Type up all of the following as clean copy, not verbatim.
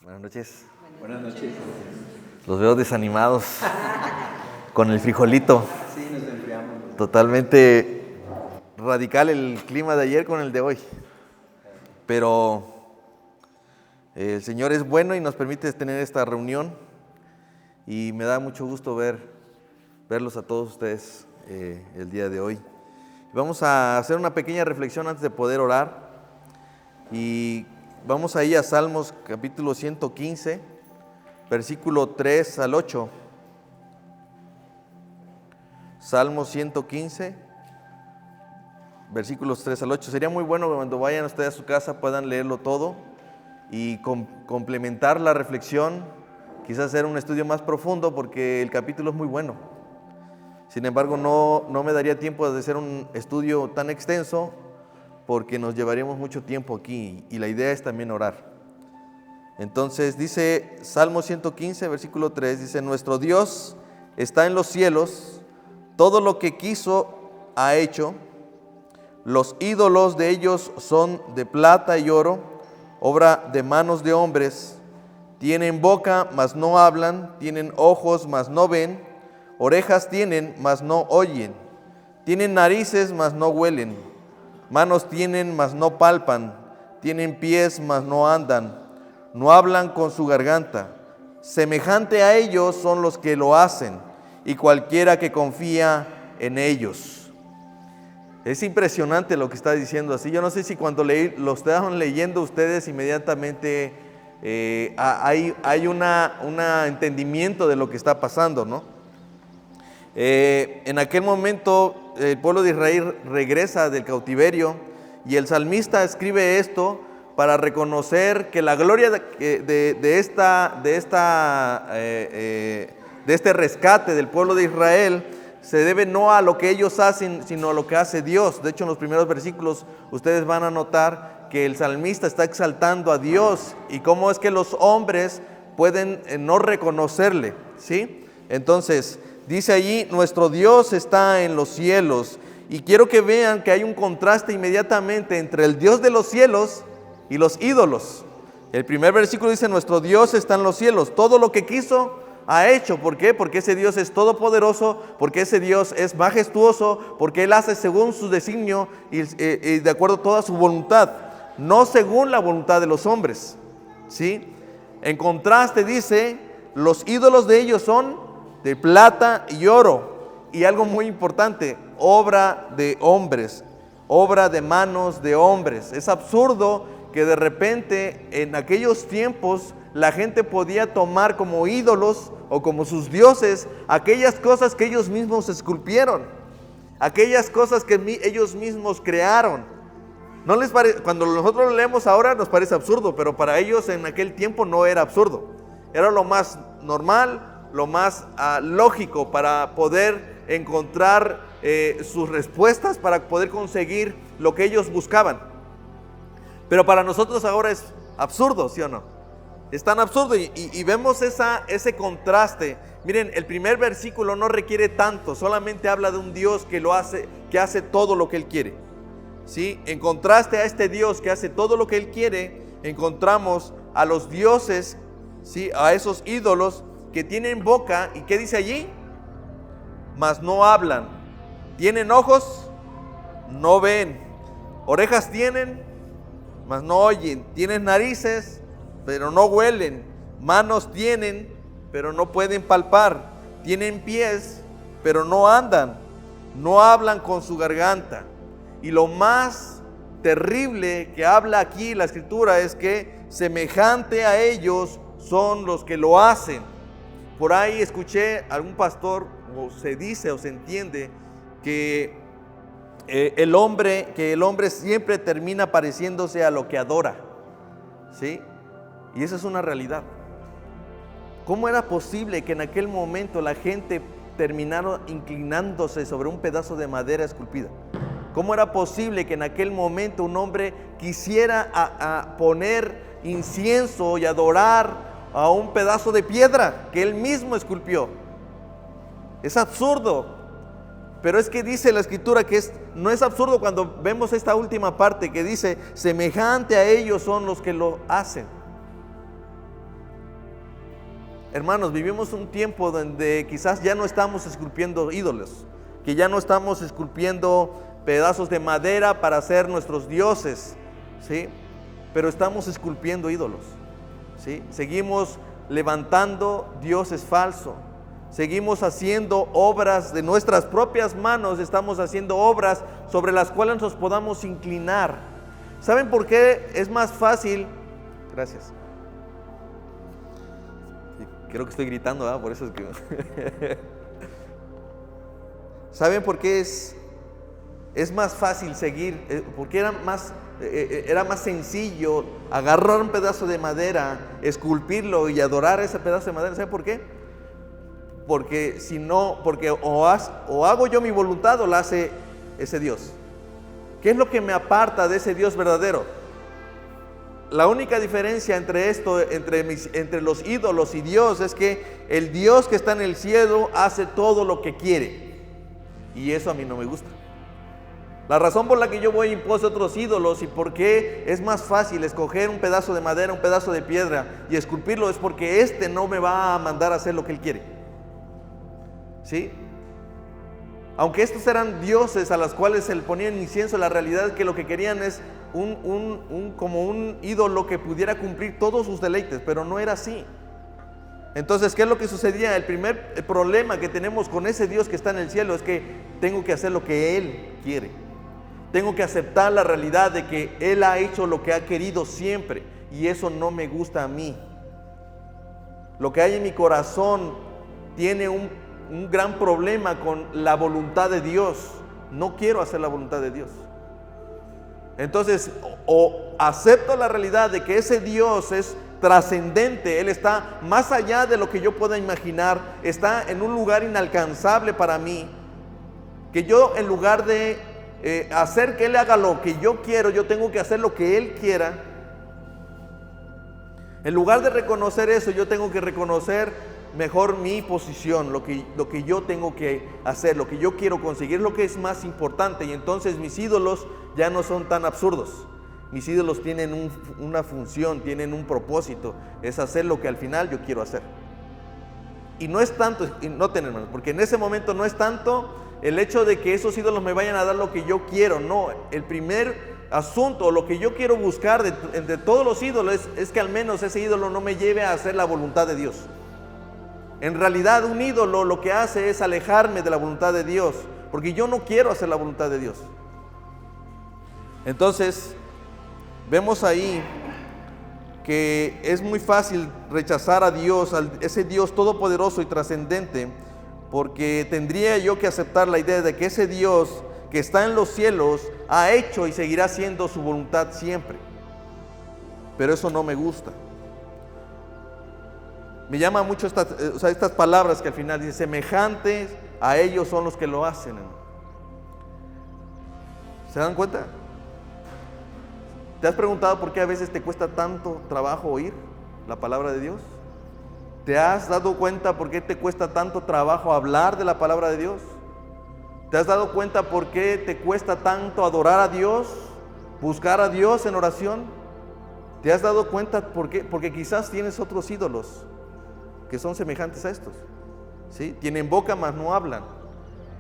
Buenas noches. Buenas noches. Los veo desanimados con el frijolito. Sí, nos enfriamos. Totalmente radical el clima de ayer con el de hoy. Pero el Señor es bueno y nos permite tener esta reunión. Y me da mucho gusto verlos a todos ustedes el día de hoy. Vamos a hacer una pequeña reflexión antes de poder orar. Y vamos ahí a Salmos capítulo 115, versículo 3 al 8. Salmos 115, versículos 3 al 8. Sería muy bueno que cuando vayan ustedes a su casa puedan leerlo todo y complementar la reflexión, quizás hacer un estudio más profundo porque el capítulo es muy bueno. Sin embargo, no me daría tiempo de hacer un estudio tan extenso porque nos llevaríamos mucho tiempo aquí y la idea es también orar. Entonces dice Salmo 115, versículo 3, dice: nuestro Dios está en los cielos, todo lo que quiso ha hecho, los ídolos de ellos son de plata y oro, obra de manos de hombres, tienen boca, mas no hablan, tienen ojos, mas no ven, orejas tienen, mas no oyen, tienen narices, mas no huelen, manos tienen, mas no palpan, tienen pies, mas no andan, no hablan con su garganta. Semejante a ellos son los que lo hacen, y cualquiera que confía en ellos. Es impresionante lo que está diciendo así. Yo no sé si cuando lo estaban leyendo ustedes inmediatamente hay un entendimiento de lo que está pasando, ¿no? En aquel momento el pueblo de Israel regresa del cautiverio y el salmista escribe esto para reconocer que la gloria de este rescate del pueblo de Israel se debe no a lo que ellos hacen, sino a lo que hace Dios. De hecho, en los primeros versículos ustedes van a notar que el salmista está exaltando a Dios y cómo es que los hombres pueden no reconocerle, ¿sí? Entonces, dice allí: nuestro Dios está en los cielos. Y quiero que vean que hay un contraste inmediatamente entre el Dios de los cielos y los ídolos. El primer versículo dice: nuestro Dios está en los cielos, todo lo que quiso ha hecho. ¿Por qué? Porque ese Dios es todopoderoso, porque ese Dios es majestuoso, porque Él hace según su designio y de acuerdo a toda su voluntad, no según la voluntad de los hombres, ¿sí? En contraste dice: los ídolos de ellos son de plata y oro. Y algo muy importante: obra de hombres, obra de manos de hombres. Es absurdo que de repente en aquellos tiempos la gente podía tomar como ídolos o como sus dioses aquellas cosas que ellos mismos esculpieron, aquellas cosas que ellos mismos crearon. ¿No les parece? Cuando nosotros lo leemos ahora nos parece absurdo, pero para ellos en aquel tiempo no era absurdo. Era lo más normal, lo más lógico para poder encontrar sus respuestas, para poder conseguir lo que ellos buscaban. Pero para nosotros ahora es absurdo, ¿sí o no? Es tan absurdo y vemos ese contraste. Miren, el primer versículo no requiere tanto, solamente habla de un Dios que hace todo lo que Él quiere, ¿sí? En contraste a este Dios que hace todo lo que Él quiere, encontramos a los dioses, ¿sí? A esos ídolos que tienen boca, ¿y qué dice allí? Mas no hablan. Tienen ojos, no ven. Orejas tienen, mas no oyen. Tienen narices, pero no huelen. Manos tienen, pero no pueden palpar. Tienen pies, pero no andan. No hablan con su garganta. Y lo más terrible que habla aquí la Escritura es que semejante a ellos son los que lo hacen. Por ahí escuché a algún pastor, o se dice o se entiende, que el hombre siempre termina pareciéndose a lo que adora, ¿sí? Y esa es una realidad. ¿Cómo era posible que en aquel momento la gente terminara inclinándose sobre un pedazo de madera esculpida? ¿Cómo era posible que en aquel momento un hombre quisiera poner incienso y adorar a un pedazo de piedra que él mismo esculpió? Es absurdo. Pero es que dice la Escritura que no es absurdo cuando vemos esta última parte que dice: semejante a ellos son los que lo hacen. hermanos, vivimos un tiempo donde quizás ya no estamos esculpiendo ídolos, que ya no estamos esculpiendo pedazos de madera para hacer nuestros dioses, ¿sí? Pero estamos esculpiendo ídolos, ¿sí? Seguimos levantando dioses falsos, seguimos haciendo obras de nuestras propias manos, estamos haciendo obras sobre las cuales nos podamos inclinar. ¿Saben por qué es más fácil? Gracias. Creo que estoy gritando, ¿verdad? Por eso es que... ¿Saben por qué es más fácil seguir? Porque era más sencillo agarrar un pedazo de madera, esculpirlo y adorar ese pedazo de madera. ¿Saben por qué? Porque si no, porque o hago yo mi voluntad o la hace ese Dios. ¿Qué es lo que me aparta de ese Dios verdadero? La única diferencia entre esto, entre los ídolos y Dios, es que el Dios que está en el cielo hace todo lo que quiere. Y eso a mí no me gusta. La razón por la que yo voy a imponer otros ídolos y por qué es más fácil escoger un pedazo de madera, un pedazo de piedra y esculpirlo, es porque este no me va a mandar a hacer lo que él quiere. ¿Sí? Aunque estos eran dioses a los cuales se le ponían incienso, la realidad es que lo que querían es como un ídolo que pudiera cumplir todos sus deleites, pero no era así. Entonces, ¿qué es lo que sucedía? El primer problema que tenemos con ese Dios que está en el cielo es que tengo que hacer lo que Él quiere. Tengo que aceptar la realidad de que Él ha hecho lo que ha querido siempre, y eso no me gusta a mí. Lo que hay en mi corazón tiene un gran problema con la voluntad de Dios. No quiero hacer la voluntad de Dios. Entonces, o acepto la realidad de que ese Dios es trascendente, Él está más allá de lo que yo pueda imaginar, está en un lugar inalcanzable para mí, que yo, en lugar de hacer que Él haga lo que yo quiero, yo tengo que hacer lo que Él quiera. En lugar de reconocer eso, yo tengo que reconocer mejor mi posición, lo que yo tengo que hacer, lo que yo quiero conseguir, lo que es más importante. Y entonces mis ídolos ya no son tan absurdos. Mis ídolos tienen una función, tienen un propósito, es hacer lo que al final yo quiero hacer. Y no es tanto, y noten, hermanos, porque en ese momento no es tanto el hecho de que esos ídolos me vayan a dar lo que yo quiero. No, el primer asunto, lo que yo quiero buscar de todos los ídolos es que al menos ese ídolo no me lleve a hacer la voluntad de Dios. En realidad, un ídolo lo que hace es alejarme de la voluntad de Dios, porque yo no quiero hacer la voluntad de Dios. Entonces, vemos ahí que es muy fácil rechazar a Dios, a ese Dios todopoderoso y trascendente, porque tendría yo que aceptar la idea de que ese Dios que está en los cielos ha hecho y seguirá haciendo su voluntad siempre. Pero eso no me gusta. Me llama mucho estas palabras que al final dice: semejantes a ellos son los que lo hacen. ¿Se dan cuenta? ¿Te has preguntado por qué a veces te cuesta tanto trabajo oír la palabra de Dios? ¿Te has dado cuenta por qué te cuesta tanto trabajo hablar de la palabra de Dios? ¿Te has dado cuenta por qué te cuesta tanto adorar a Dios, buscar a Dios en oración? ¿Te has dado cuenta por qué? Porque quizás tienes otros ídolos que son semejantes a estos, ¿sí? Tienen boca, mas no hablan,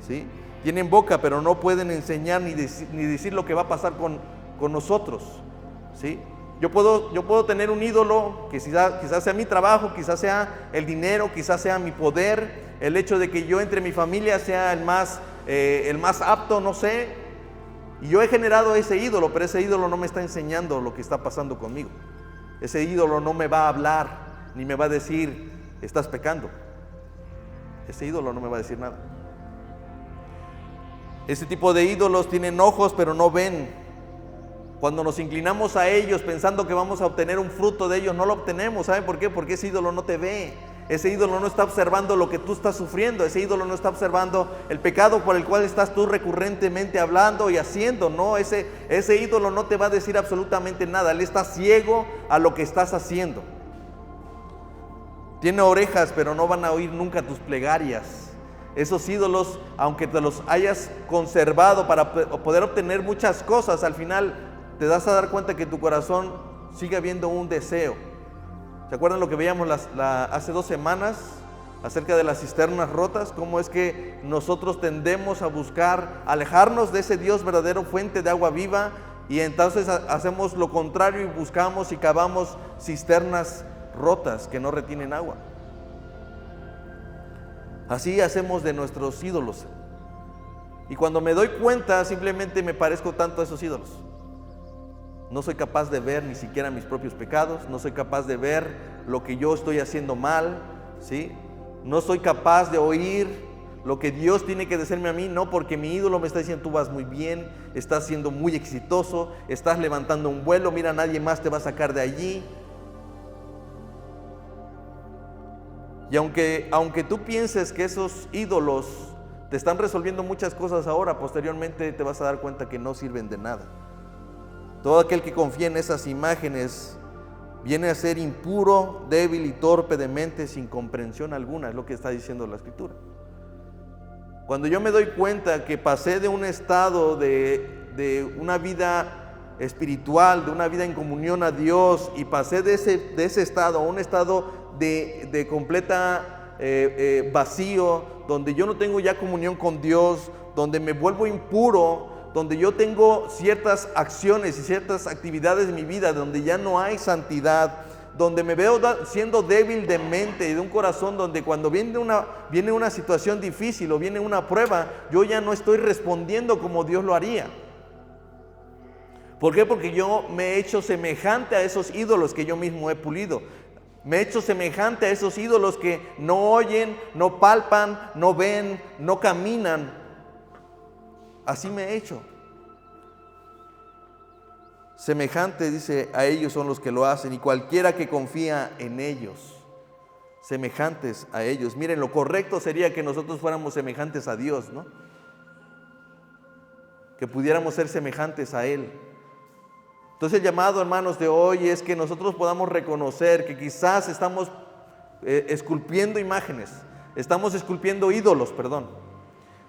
¿sí? Tienen boca, pero no pueden enseñar ni decir lo que va a pasar con nosotros, ¿sí? Yo puedo tener un ídolo que quizás sea mi trabajo, quizás sea el dinero, quizás sea mi poder, el hecho de que yo entre mi familia sea el más apto, no sé. Y yo he generado ese ídolo, pero ese ídolo no me está enseñando lo que está pasando conmigo. Ese ídolo no me va a hablar, ni me va a decir: estás pecando. Ese ídolo no me va a decir nada. Ese tipo de ídolos tienen ojos, pero no ven. Cuando nos inclinamos a ellos pensando que vamos a obtener un fruto de ellos, no lo obtenemos. ¿Saben por qué? Porque ese ídolo no te ve. Ese ídolo no está observando lo que tú estás sufriendo. Ese ídolo no está observando el pecado por el cual estás tú recurrentemente hablando y haciendo. No, ese ídolo no te va a decir absolutamente nada. Él está ciego a lo que estás haciendo. Tiene orejas, pero no van a oír nunca tus plegarias. Esos ídolos, aunque te los hayas conservado para poder obtener muchas cosas, al final te das a dar cuenta que en tu corazón sigue habiendo un deseo. ¿Se acuerdan lo que veíamos hace 2 semanas acerca de las cisternas rotas? Cómo es que nosotros tendemos a buscar alejarnos de ese Dios verdadero, fuente de agua viva, y entonces hacemos lo contrario y buscamos y cavamos cisternas rotas que no retienen agua. Así hacemos de nuestros ídolos. Y cuando me doy cuenta, simplemente me parezco tanto a esos ídolos. No soy capaz de ver ni siquiera mis propios pecados, no soy capaz de ver lo que yo estoy haciendo mal, ¿sí? No soy capaz de oír lo que Dios tiene que decirme a mí, no, porque mi ídolo me está diciendo: tú vas muy bien, estás siendo muy exitoso, estás levantando un vuelo, mira, nadie más te va a sacar de allí. Y aunque tú pienses que esos ídolos te están resolviendo muchas cosas ahora, posteriormente te vas a dar cuenta que no sirven de nada. Todo aquel que confía en esas imágenes viene a ser impuro, débil y torpe de mente, sin comprensión alguna, es lo que está diciendo la Escritura. Cuando yo me doy cuenta que pasé de un estado de una vida espiritual, de una vida en comunión a Dios, y pasé de ese estado a un estado de completa vacío, donde yo no tengo ya comunión con Dios, donde me vuelvo impuro, donde yo tengo ciertas acciones y ciertas actividades de mi vida, donde ya no hay santidad, donde me veo siendo débil de mente y de un corazón, donde cuando viene una situación difícil o viene una prueba, yo ya no estoy respondiendo como Dios lo haría. ¿Por qué? Porque yo me he hecho semejante a esos ídolos que yo mismo he pulido. Me he hecho semejante a esos ídolos que no oyen, no palpan, no ven, no caminan. Así me he hecho. Semejante, dice, a ellos son los que lo hacen, y cualquiera que confía en ellos, semejantes a ellos. Miren, lo correcto sería que nosotros fuéramos semejantes a Dios, ¿no? Que pudiéramos ser semejantes a Él. Entonces el llamado, hermanos, de hoy es que nosotros podamos reconocer que quizás estamos esculpiendo imágenes, estamos esculpiendo ídolos,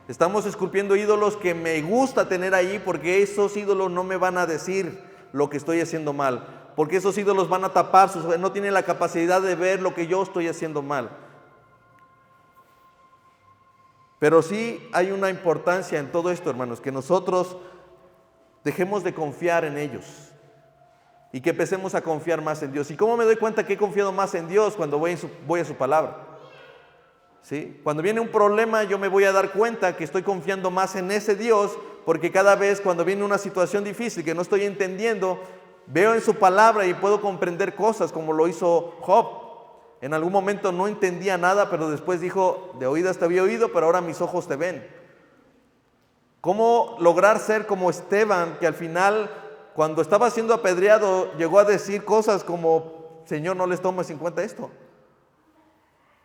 Estamos esculpiendo ídolos que me gusta tener ahí, porque esos ídolos no me van a decir lo que estoy haciendo mal, porque esos ídolos van a tapar, no tienen la capacidad de ver lo que yo estoy haciendo mal. Pero sí hay una importancia en todo esto, hermanos, que nosotros dejemos de confiar en ellos y que empecemos a confiar más en Dios. ¿Y cómo me doy cuenta que he confiado más en Dios? Cuando voy a su palabra. ¿Sí? Cuando viene un problema, yo me voy a dar cuenta que estoy confiando más en ese Dios, porque cada vez cuando viene una situación difícil que no estoy entendiendo, veo en su palabra y puedo comprender cosas, como lo hizo Job. En algún momento no entendía nada, pero después dijo: de oídas te había oído, pero ahora mis ojos te ven. ¿Cómo lograr ser como Esteban, que al final, cuando estaba siendo apedreado, llegó a decir cosas como: Señor, no les tomes en cuenta esto?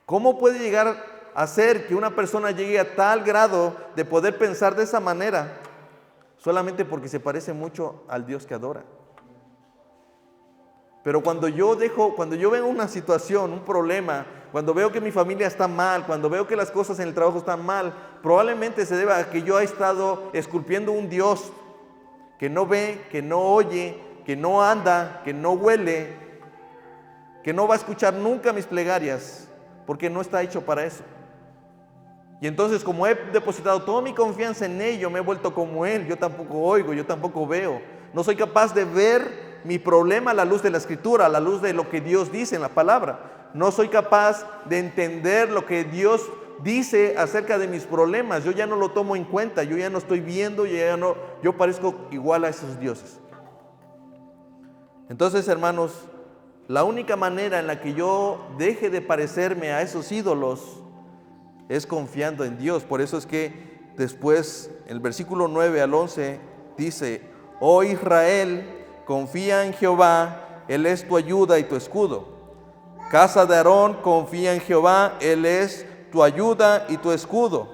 ¿Cómo puede llegar a ser que una persona llegue a tal grado de poder pensar de esa manera? Solamente porque se parece mucho al Dios que adora. Pero cuando yo veo una situación, un problema, cuando veo que mi familia está mal, cuando veo que las cosas en el trabajo están mal, probablemente se deba a que yo he estado esculpiendo un Dios que no ve, que no oye, que no anda, que no huele, que no va a escuchar nunca mis plegarias, porque no está hecho para eso. Y entonces, como he depositado toda mi confianza en Él, yo me he vuelto como Él. Yo tampoco oigo, yo tampoco veo. No soy capaz de ver mi problema a la luz de la Escritura, a la luz de lo que Dios dice en la palabra. No soy capaz de entender lo que Dios dice acerca de mis problemas. Yo ya no lo tomo en cuenta, yo ya no estoy viendo, yo parezco igual a esos dioses. Entonces, hermanos, la única manera en la que yo deje de parecerme a esos ídolos es confiando en Dios. Por eso es que después, el versículo 9 al 11 dice: oh Israel, confía en Jehová, Él es tu ayuda y tu escudo. Casa de Aarón, confía en Jehová, Él es tu ayuda y tu escudo.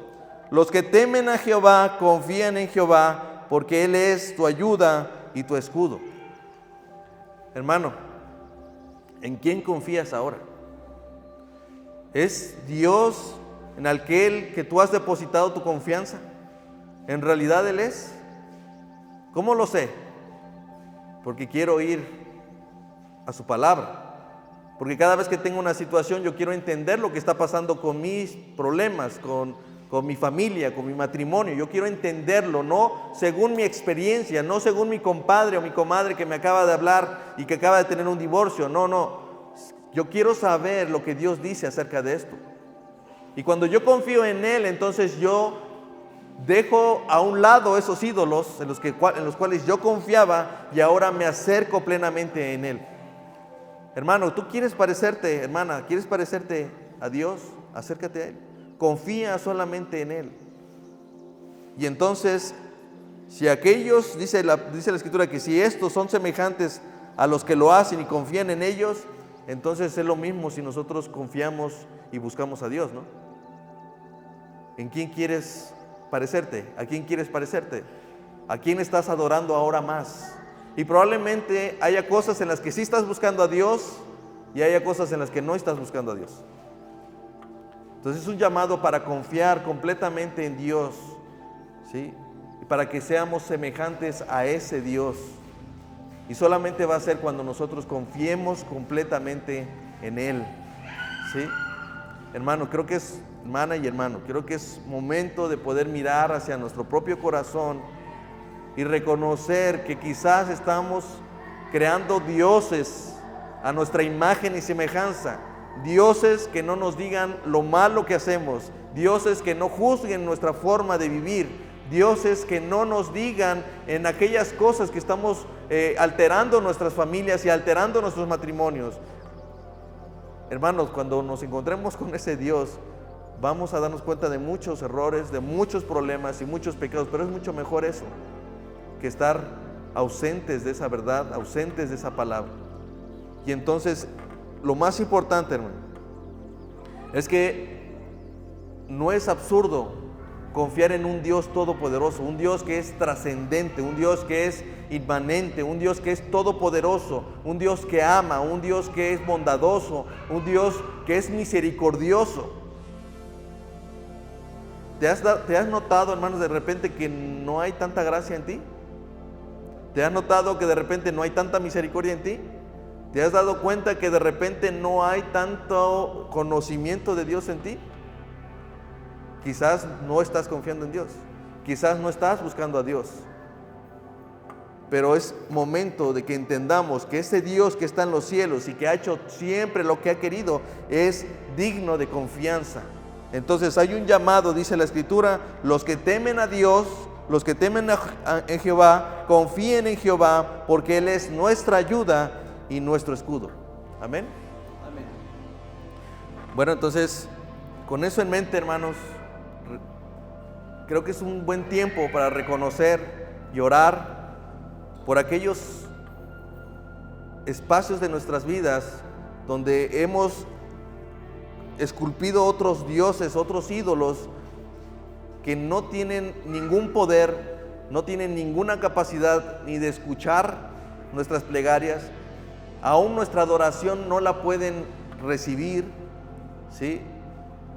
Los que temen a Jehová, confían en Jehová, porque Él es tu ayuda y tu escudo. Hermano, ¿en quién confías ahora? ¿Es Dios en aquel que tú has depositado tu confianza? ¿En realidad Él es? ¿Cómo lo sé? Porque quiero ir a su palabra. Porque cada vez que tengo una situación, yo quiero entender lo que está pasando con mis problemas, con mi familia, con mi matrimonio. Yo quiero entenderlo, no según mi experiencia, no según mi compadre o mi comadre que me acaba de hablar y que acaba de tener un divorcio. No. Yo quiero saber lo que Dios dice acerca de esto. Y cuando yo confío en Él, entonces yo dejo a un lado esos ídolos en los cuales yo confiaba y ahora me acerco plenamente en Él. Hermano, tú quieres parecerte, hermana, ¿quieres parecerte a Dios? Acércate a Él. Confía solamente en Él. Y entonces, si aquellos, dice la Escritura, que si estos son semejantes a los que lo hacen y confían en ellos, entonces es lo mismo si nosotros confiamos y buscamos a Dios, ¿no? ¿En quién quieres parecerte? ¿A quién quieres parecerte? ¿A quién estás adorando ahora más? Y probablemente haya cosas en las que sí estás buscando a Dios y haya cosas en las que no estás buscando a Dios. Entonces es un llamado para confiar completamente en Dios, ¿sí? Y para que seamos semejantes a ese Dios. Y solamente va a ser cuando nosotros confiemos completamente en Él, ¿sí? Hermano, hermana y hermano, creo que es momento de poder mirar hacia nuestro propio corazón y reconocer que quizás estamos creando dioses a nuestra imagen y semejanza. Dioses que no nos digan lo malo que hacemos, dioses que no juzguen nuestra forma de vivir, dioses que no nos digan en aquellas cosas que estamos alterando nuestras familias y alterando nuestros matrimonios. Hermanos, cuando nos encontremos con ese Dios, vamos a darnos cuenta de muchos errores, de muchos problemas y muchos pecados, pero es mucho mejor eso que estar ausentes de esa verdad, ausentes de esa palabra. Y entonces, lo más importante, hermano, es que no es absurdo confiar en un Dios todopoderoso, un Dios que es trascendente, un Dios que es inmanente, un Dios que es todopoderoso, un Dios que ama, un Dios que es bondadoso, un Dios que es misericordioso. ¿Te has notado, hermanos, de repente que no hay tanta gracia en ti? ¿Te has notado que de repente no hay tanta misericordia en ti? ¿Te has dado cuenta que de repente no hay tanto conocimiento de Dios en ti? Quizás no estás confiando en Dios, quizás no estás buscando a Dios. Pero es momento de que entendamos que ese Dios que está en los cielos y que ha hecho siempre lo que ha querido es digno de confianza. Entonces hay un llamado, dice la Escritura, los que temen a Dios, los que temen en Jehová, confíen en Jehová, porque Él es nuestra ayuda y nuestro escudo. Amén. Amén. Bueno, entonces, con eso en mente, hermanos, creo que es un buen tiempo para reconocer y orar por aquellos espacios de nuestras vidas donde hemos esculpido otros dioses, otros ídolos que no tienen ningún poder, no tienen ninguna capacidad ni de escuchar nuestras plegarias, aún nuestra adoración no la pueden recibir, ¿sí?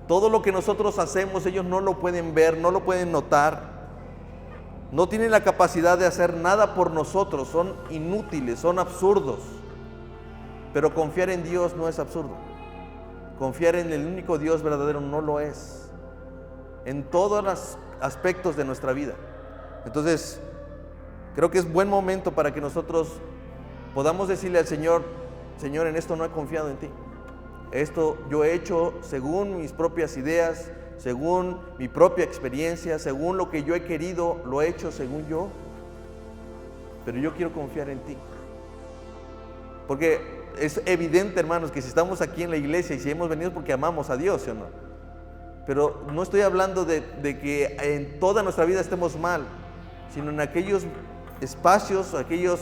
Todo lo que nosotros hacemos ellos no lo pueden ver, no lo pueden notar, no tienen la capacidad de hacer nada por nosotros, son inútiles, son absurdos. Pero confiar en Dios no es absurdo. Confiar en el único Dios verdadero no lo es, en todos los aspectos de nuestra vida. Entonces, creo que es buen momento para que nosotros podamos decirle al Señor: Señor, en esto no he confiado en ti. Esto yo he hecho según mis propias ideas, según mi propia experiencia, según lo que yo he querido, lo he hecho según yo. Pero yo quiero confiar en ti. Porque es evidente, hermanos, que si estamos aquí en la iglesia y si hemos venido es porque amamos a Dios, ¿sí o no? Pero no estoy hablando de que en toda nuestra vida estemos mal, sino en aquellos espacios, aquellas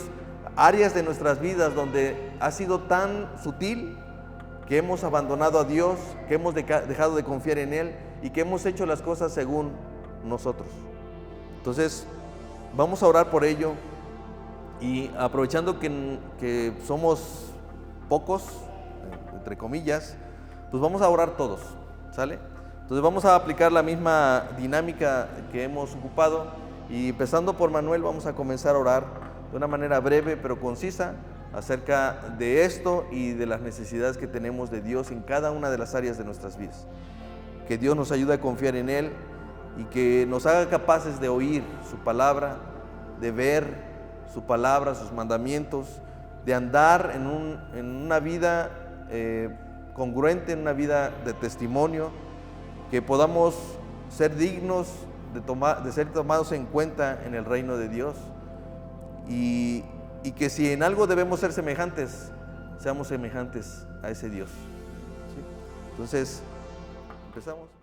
áreas de nuestras vidas donde ha sido tan sutil que hemos abandonado a Dios, que hemos dejado de confiar en Él y que hemos hecho las cosas según nosotros. Entonces, vamos a orar por ello y aprovechando que somos pocos, entre comillas, pues vamos a orar todos, ¿sale? Entonces vamos a aplicar la misma dinámica que hemos ocupado y empezando por Manuel vamos a comenzar a orar de una manera breve pero concisa acerca de esto y de las necesidades que tenemos de Dios en cada una de las áreas de nuestras vidas. Que Dios nos ayude a confiar en Él y que nos haga capaces de oír su palabra, de ver su palabra, sus mandamientos, de andar en una vida congruente, en una vida de testimonio, que podamos ser dignos de ser tomados en cuenta en el reino de Dios, y que si en algo debemos ser semejantes, seamos semejantes a ese Dios. ¿Sí? Entonces, empezamos.